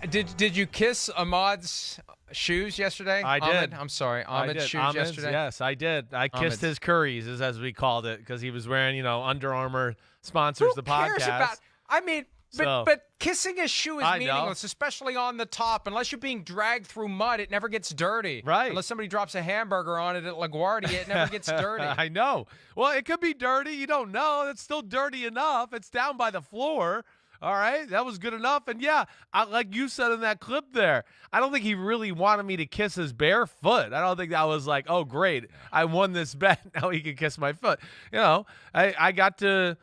Did you kiss Ahmad's shoes yesterday? I did. I'm sorry, Ahmad's shoes yesterday. Yes, I did. I kissed his curries, as we called it, because he was wearing, Under Armour sponsors the podcast. Who cares about? I mean, but kissing a shoe is meaningless, especially on the top. Unless you're being dragged through mud, it never gets dirty. Right. Unless somebody drops a hamburger on it at LaGuardia, it never gets dirty. I know. Well, it could be dirty. You don't know. It's still dirty enough. It's down by the floor. All right, that was good enough. And, yeah, like you said in that clip there, I don't think he really wanted me to kiss his bare foot. I don't think that was like, oh, great, I won this bet. Now he can kiss my foot. I got to,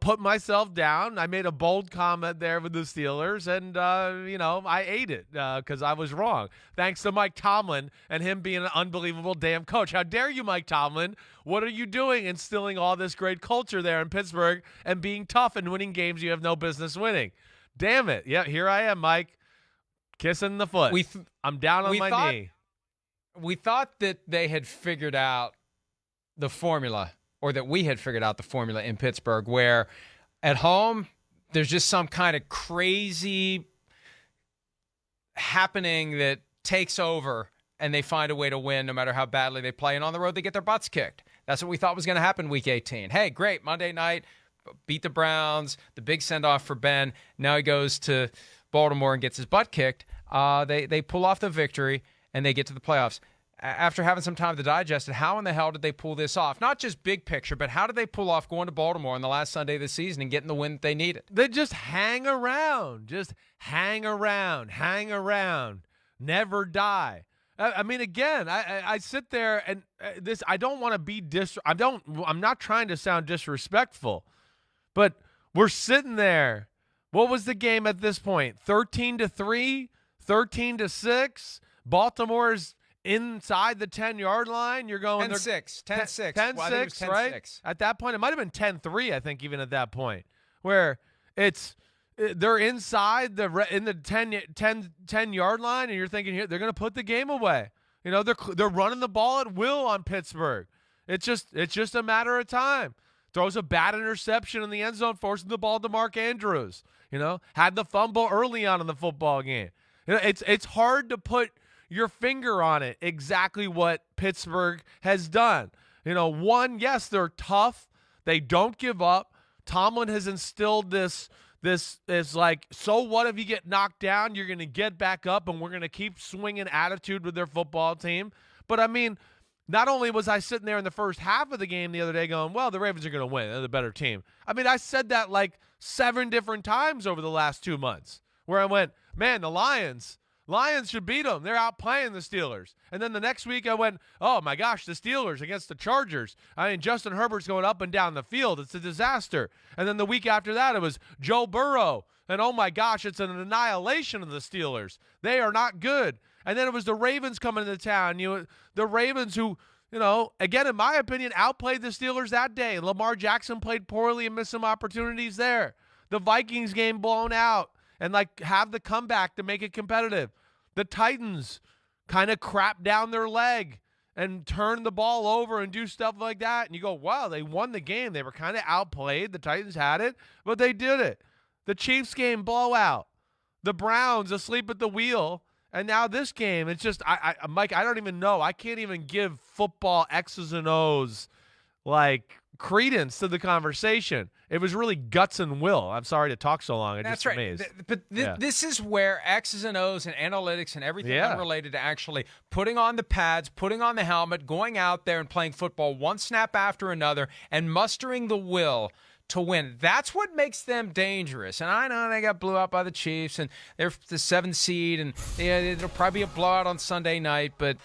put myself down. I made a bold comment there with the Steelers, and, I ate it because I was wrong. Thanks to Mike Tomlin and him being an unbelievable damn coach. How dare you, Mike Tomlin? What are you doing instilling all this great culture there in Pittsburgh and being tough and winning games you have no business winning? Damn it. Yeah, here I am, Mike, kissing the foot. I'm down on my knee. We thought that they had figured out the formula, or that we had figured out the formula in Pittsburgh, where at home there's just some kind of crazy happening that takes over and they find a way to win no matter how badly they play. And on the road, they get their butts kicked. That's what we thought was going to happen week 18. Hey, great, Monday night, beat the Browns, the big send-off for Ben. Now he goes to Baltimore and gets his butt kicked. They pull off the victory, and they get to the playoffs. After having some time to digest it, how in the hell did they pull this off? Not just big picture, but how did they pull off going to Baltimore on the last Sunday of the season and getting the win that they needed? They just hang around. Just hang around. Never die. I mean, again, I sit there and I don't want to be I'm not trying to sound disrespectful, but we're sitting there. What was the game at this point? 13-3, 13-6. Baltimore's inside the 10-yard line. You're going 10-6, 10-6, 10-6, right? 10-6. At that point, it might have been 10-3, I think, even at that point, where they're inside in the 10-yard line, and you're thinking, here they're going to put the game away. They're running the ball at will on Pittsburgh. It's just a matter of time. Throws a bad interception in the end zone, forcing the ball to Mark Andrews. Had the fumble early on in the football game. It's hard to put your finger on it, exactly what Pittsburgh has done. One, yes, they're tough. They don't give up. Tomlin has instilled this is like, so what if you get knocked down? You're going to get back up, and we're going to keep swinging attitude with their football team. But, I mean, not only was I sitting there in the first half of the game the other day going, well, the Ravens are going to win. They're the better team. I mean, I said that like 7 different times over the last 2 months, where I went, man, the Lions should beat them. They're outplaying the Steelers. And then the next week I went, oh, my gosh, the Steelers against the Chargers. I mean, Justin Herbert's going up and down the field. It's a disaster. And then the week after that it was Joe Burrow. And, oh, my gosh, it's an annihilation of the Steelers. They are not good. And then it was the Ravens coming into town. The Ravens who, again, in my opinion, outplayed the Steelers that day. Lamar Jackson played poorly and missed some opportunities there. The Vikings game blown out. And, have the comeback to make it competitive. The Titans kind of crap down their leg and turn the ball over and do stuff like that. And you go, wow, they won the game. They were kind of outplayed. The Titans had it, but they did it. The Chiefs game, blowout. The Browns asleep at the wheel. And now this game, it's just, Mike, I don't even know. I can't even give football X's and O's, credence to the conversation. It was really guts and will. I'm sorry to talk so long. That's right. But this is where X's and O's and analytics and everything unrelated to actually putting on the pads, putting on the helmet, going out there and playing football one snap after another and mustering the will to win. That's what makes them dangerous. And I know they got blew out by the Chiefs, and they're the 7th seed, and it'll probably be a blowout on Sunday night, but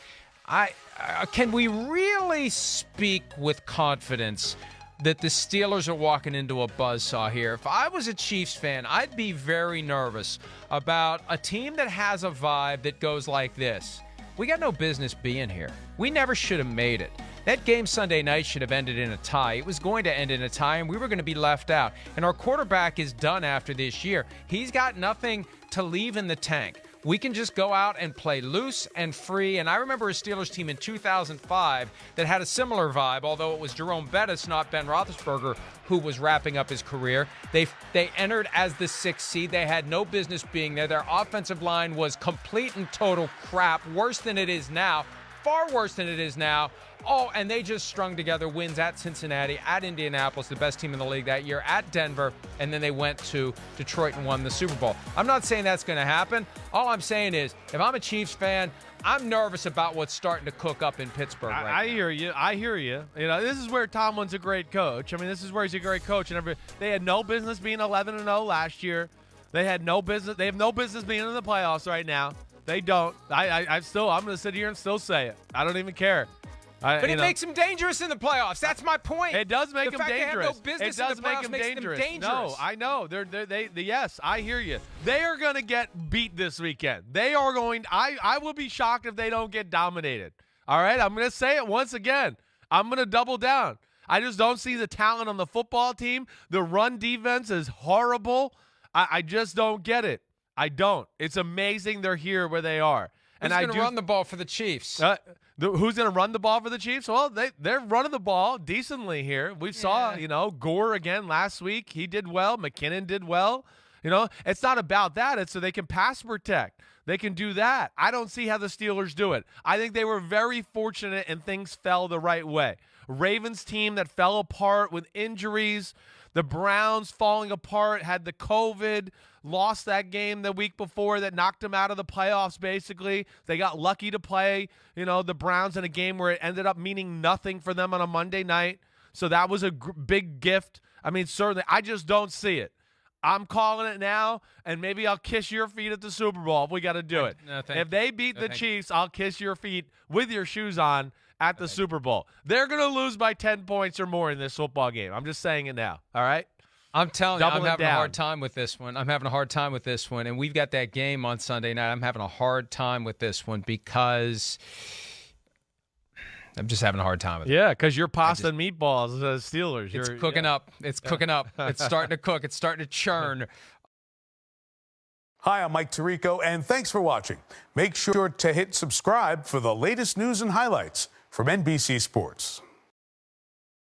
can we really speak with confidence that the Steelers are walking into a buzzsaw here? If I was a Chiefs fan, I'd be very nervous about a team that has a vibe that goes like this. We got no business being here. We never should have made it. That game Sunday night should have ended in a tie. It was going to end in a tie, and we were going to be left out. And our quarterback is done after this year. He's got nothing to leave in the tank. we can just go out and play loose and free. And I remember a Steelers team in 2005 that had a similar vibe, although it was Jerome Bettis, not Ben Roethlisberger, who was wrapping up his career. They entered as the 6th seed. They had no business being there. Their offensive line was complete and total crap, worse than it is now, far worse than it is now. Oh, and they just strung together wins at Cincinnati, at Indianapolis, the best team in the league that year, at Denver, and then they went to Detroit and won the Super Bowl. I'm not saying that's going to happen. All I'm saying is, if I'm a Chiefs fan, I'm nervous about what's starting to cook up in Pittsburgh right now. I hear you. I hear you. You know, this is where Tomlin's a great coach. I mean, this is where he's a great coach. And they had no business being 11-0 last year. They had no business. They have no business being in the playoffs right now. They don't. I'm going to sit here and still say it. I don't even care. But it makes them dangerous in the playoffs. That's my point. It does make them dangerous. The fact they have no business in the playoffs makes them dangerous. No, I know. Yes, I hear you. They are going to get beat this weekend. They are going. I will be shocked if they don't get dominated. All right, I'm going to say it once again. I'm going to double down. I just don't see the talent on the football team. The run defense is horrible. I just don't get it. I don't. It's amazing they're here where they are. Who's going to run the ball for the Chiefs? Who's going to run the ball for the Chiefs? Well, they're running the ball decently here. We saw, Gore again last week. He did well. McKinnon did well. It's not about that. It's so they can pass protect. They can do that. I don't see how the Steelers do it. I think they were very fortunate and things fell the right way. Ravens team that fell apart with injuries. The Browns falling apart, had the COVID, lost that game the week before that knocked them out of the playoffs, basically. They got lucky to play, the Browns in a game where it ended up meaning nothing for them on a Monday night. So that was a big gift. I mean, certainly, I just don't see it. I'm calling it now, and maybe I'll kiss your feet at the Super Bowl if we got to do it. If they beat the Chiefs, I'll kiss your feet with your shoes on at the Super Bowl. They're going to lose by 10 points or more in this football game. I'm just saying it now, all right? I'm telling you, I'm having a hard time with this one. And we've got that game on Sunday night. I'm having a hard time with this one because I'm just having a hard time with it. Yeah, because you're pasta and meatballs, Steelers. It's cooking up. It's cooking up. It's starting to cook. It's starting to churn. Hi, I'm Mike Tirico, and thanks for watching. Make sure to hit subscribe for the latest news and highlights from NBC Sports.